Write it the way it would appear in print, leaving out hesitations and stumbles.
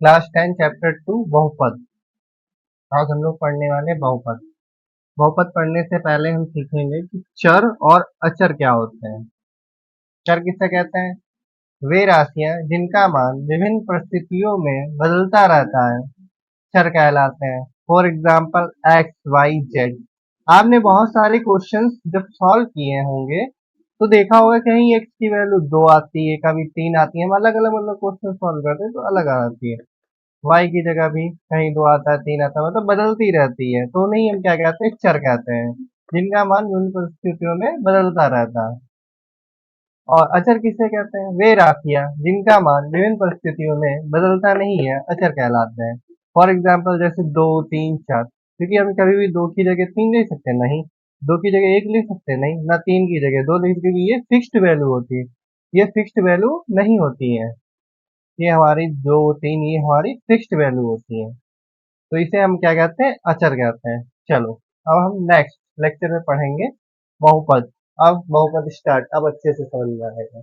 Class 10 chapter 2 बहुपद। आज हम लोग पढ़ने वाले बहुपद। बहुपद पढ़ने से पहले हम सीखेंगे कि चर और अचर क्या होते हैं। चर किसे कहते हैं? वे राशियां जिनका मान विभिन्न परिस्थितियों में बदलता रहता है, चर कहलाते हैं। For example x y z. आपने बहुत सारे क्वेश्चंस जब सॉल्व किए होंगे तो देखा होगा कहीं एक्स की वैल्यू 2 आती है, कभी 3 आती है। हम अलग अलग मतलब क्वेश्चन सॉल्व करते हैं तो अलग आती है। वाई की जगह भी कहीं 2 आता है, 3 आता है, मतलब बदलती रहती है। तो उन्हें हम क्या कहते हैं? चर कहते हैं, जिनका मान विभिन्न परिस्थितियों में बदलता रहता है। और अचर किसे कहते हैं? वे राशियां जिनका मान विभिन्न परिस्थितियों में बदलता नहीं है, अचर कहलाते हैं। फॉर एग्जाम्पल जैसे 2, 3, 4। क्योंकि हम कभी भी 2 की जगह 3 ले सकते हैं नहीं, 2 की जगह 1 ले सकते हैं नहीं, ना 3 की जगह 2 ले सकते, क्योंकि ये फिक्स्ड वैल्यू होती है। ये फिक्स्ड वैल्यू नहीं होती है। ये हमारी 2, 3 ये हमारी फिक्स्ड वैल्यू होती है। तो इसे हम क्या कहते हैं? अचर कहते हैं। चलो, अब हम नेक्स्ट लेक्चर में पढ़ेंगे बहुपद। अब बहुपद स्टार्ट, अब अच्छे से समझ में आएगा।